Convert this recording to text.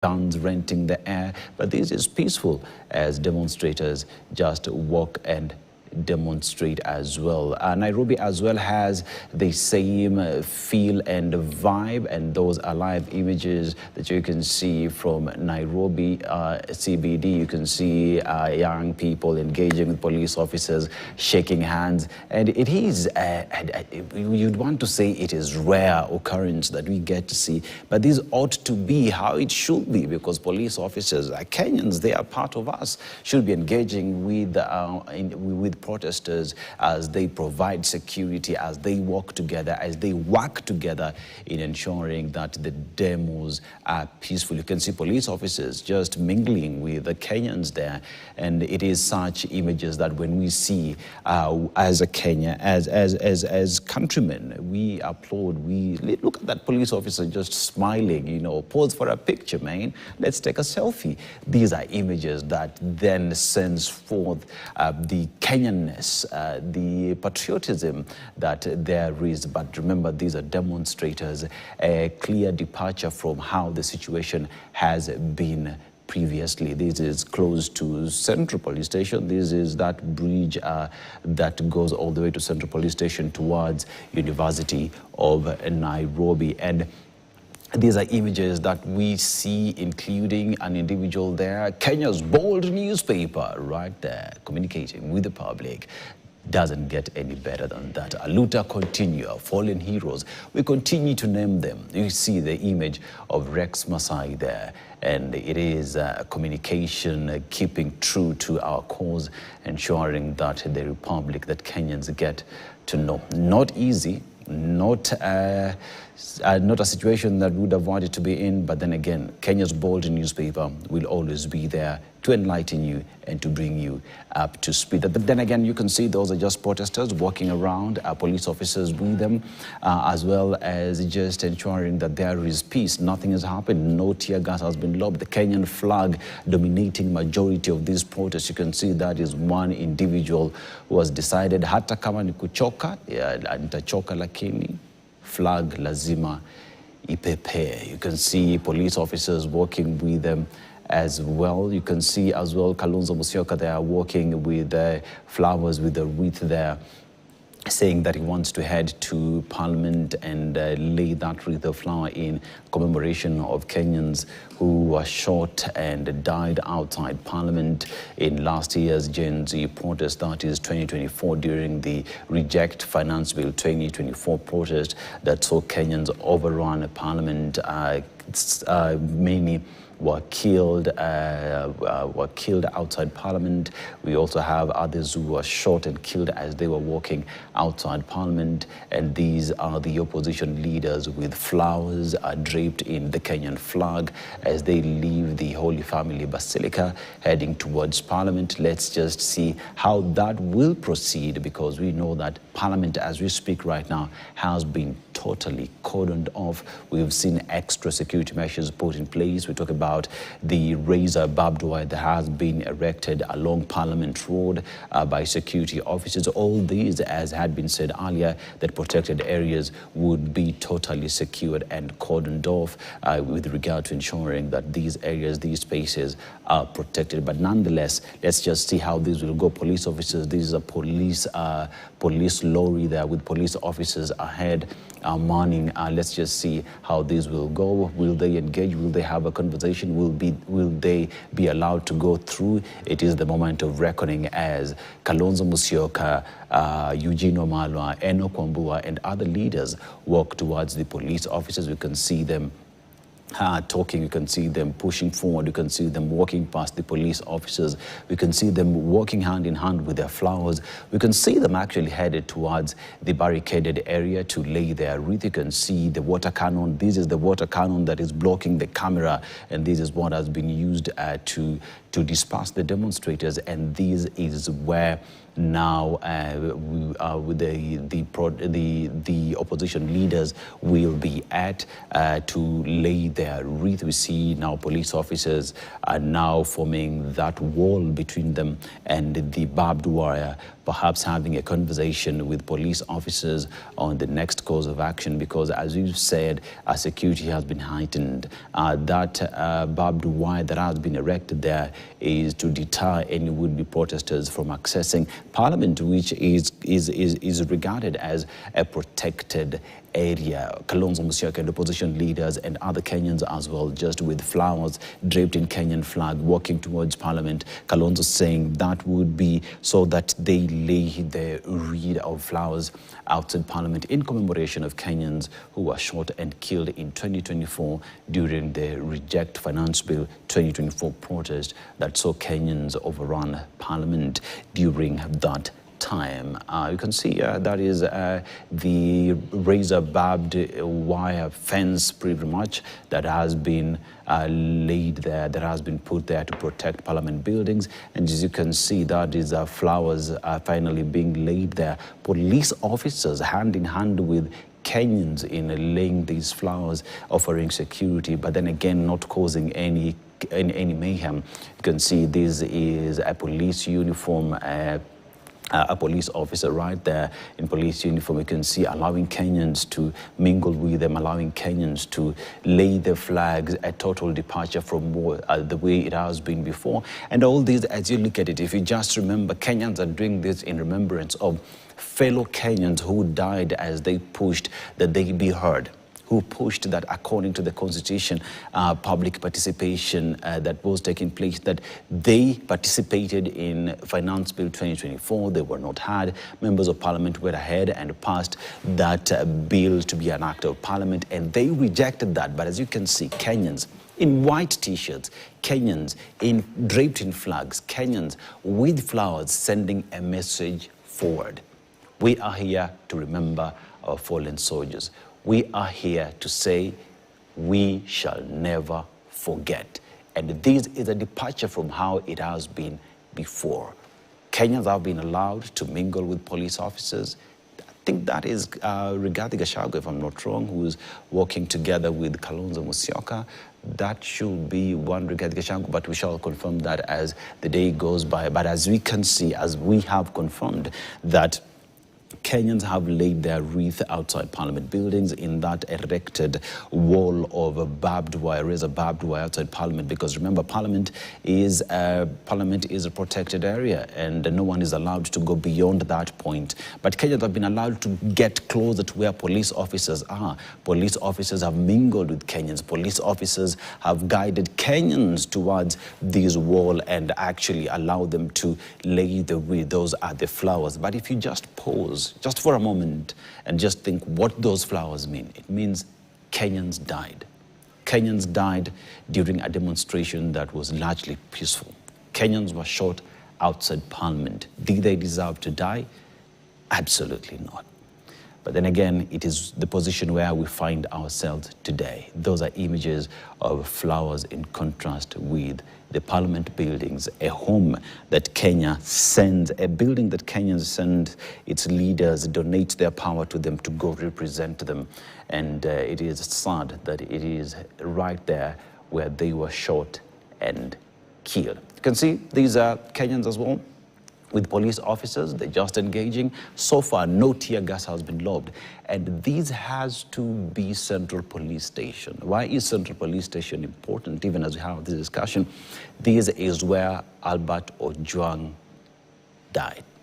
guns renting the air, but this is peaceful as demonstrators just walk and demonstrate as well. Nairobi as well has the same feel and vibe, and those are live images that you can see from Nairobi CBD. You can see young people engaging with police officers, shaking hands, and it is, you'd want to say it is rare occurrence that we get to see, but this ought to be how it should be, because police officers are Kenyans, they are part of us, should be engaging with protesters as they provide security, as they work together, as they work together in ensuring that the demos are peaceful. You can see police officers just mingling with the Kenyans there, and it is such images that when we see as a Kenya, as countrymen, we applaud. We look at that police officer just smiling, you know, pose for a picture, man. Let's take a selfie. These are images that then sends forth the Kenyanness, the patriotism that there is. But remember, these are demonstrators, a clear departure from how the situation has been previously. This is close to Central Police Station. This is that bridge that goes all the way to Central Police Station towards University of Nairobi. And these are images that we see, including an individual there, Kenya's bold newspaper, right there, communicating with the public. Doesn't get any better than that. Aluta continua, fallen heroes. We continue to name them. You see the image of Rex Masai there, and it is communication, keeping true to our cause, ensuring that the republic that Kenyans get to know. Not easy. Not a situation that we would have wanted to be in, but then again, Kenya's bold newspaper will always be there to enlighten you and to bring you up to speed. But then again, you can see those are just protesters walking around, police officers with them, as well as just ensuring that there is peace. Nothing has happened, no tear gas has been lobbed. The Kenyan flag dominating majority of these protests. You can see that is one individual who has decided, hata kama ni kuchoka, nitachoka lakini flag lazima ipepe. You can see police officers walking with them as well. You can see as well Kalonzo Musyoka there walking with flowers with the wreath there, saying that he wants to head to Parliament and lay that wreath of flower in commemoration of Kenyans who were shot and died outside Parliament in last year's Gen Z protest, that is 2024, during the Reject Finance Bill 2024 protest that saw Kenyans overrun Parliament. Many were killed outside Parliament. We also have others who were shot and killed as they were walking outside Parliament. And these are the opposition leaders with flowers draped in the Kenyan flag as they leave the Holy Family Basilica heading towards Parliament. Let's just see how that will proceed, because we know that Parliament, as we speak right now, has been totally cordoned off. We've seen extra security measures put in place. We talk about the razor barbed wire that has been erected along Parliament Road by security officers. All these, as had been said earlier, that protected areas would be totally secured and cordoned off with regard to ensuring that these areas, these spaces are protected. But nonetheless, let's just see how this will go. Police officers, this is a police lorry there with police officers ahead. Morning. Let's just see how this will go. Will they engage? Will they have a conversation? Will they be allowed to go through? It is the moment of reckoning as Kalonzo Musyoka, Eugene Wamalwa, Enoch Wambua, and other leaders walk towards the police officers. We can see them talking, you can see them pushing forward, you can see them walking past the police officers, we can see them walking hand in hand with their flowers, we can see them actually headed towards the barricaded area to lay their wreath. You can see the water cannon. This is the water cannon that is blocking the camera, and this is what has been used to disperse the demonstrators. And this is where now the opposition leaders will be at to lay their wreath. We see now police officers are now forming that wall between them and the barbed wire, perhaps having a conversation with police officers on the next course of action, because as you've said, our security has been heightened. That barbed wire that has been erected there is to deter any would-be protesters from accessing Parliament, which is regarded as a protected area. Kalonzo Musyoka and opposition leaders and other Kenyans as well, just with flowers draped in Kenyan flag, walking towards Parliament. Kalonzo saying that would be so that they lay the wreath of flowers outside Parliament in commemoration of Kenyans who were shot and killed in 2024 during the Reject Finance Bill 2024 protest that saw Kenyans overrun Parliament during that time. You can see that is the razor barbed wire fence pretty much that has been laid there, that has been put there to protect Parliament buildings. And as you can see, that is flowers are finally being laid there. Police officers hand in hand with Kenyans in laying these flowers, offering security, but then again not causing any mayhem. You can see this is a police uniform, a police officer right there in police uniform. You can see allowing Kenyans to mingle with them, allowing Kenyans to lay their flags, a total departure from the way it has been before. And all these, as you look at it, if you just remember, Kenyans are doing this in remembrance of fellow Kenyans who died as they pushed that they be heard, who pushed that according to the Constitution, public participation that was taking place, that they participated in Finance Bill 2024. They were not heard. Members of Parliament went ahead and passed that bill to be an act of Parliament, and they rejected that. But as you can see, Kenyans in white t-shirts, Kenyans draped in flags, Kenyans with flowers sending a message forward. We are here to remember our fallen soldiers. We are here to say we shall never forget. And this is a departure from how it has been before. Kenyans have been allowed to mingle with police officers. I think that is Rigathi Gachagua, if I'm not wrong, who is working together with Kalonzo Musyoka. That should be one Rigathi Gachagua, but we shall confirm that as the day goes by. But as we can see, as we have confirmed, that Kenyans have laid their wreath outside Parliament buildings in that erected wall of barbed wire, razor barbed wire outside Parliament, because remember, Parliament is a protected area and no one is allowed to go beyond that point. But Kenyans have been allowed to get closer to where police officers are. Police officers have mingled with Kenyans. Police officers have guided Kenyans towards this wall and actually allow them to lay the wreath. Those are the flowers. But if you just pause just for a moment and just think what those flowers mean. It means Kenyans died. Kenyans died during a demonstration that was largely peaceful. Kenyans were shot outside Parliament. Did they deserve to die? Absolutely not. But then again, it is the position where we find ourselves today. Those are images of flowers in contrast with the Parliament buildings, a home that Kenya sends, a building that Kenyans send its leaders, donate their power to them to go represent them. And it is sad that it is right there where they were shot and killed. You can see these are Kenyans as well, with police officers. They're just engaging. So far, no tear gas has been lobbed. And this has to be Central Police Station. Why is Central Police Station important, even as we have this discussion? This is where Albert Ojwang died.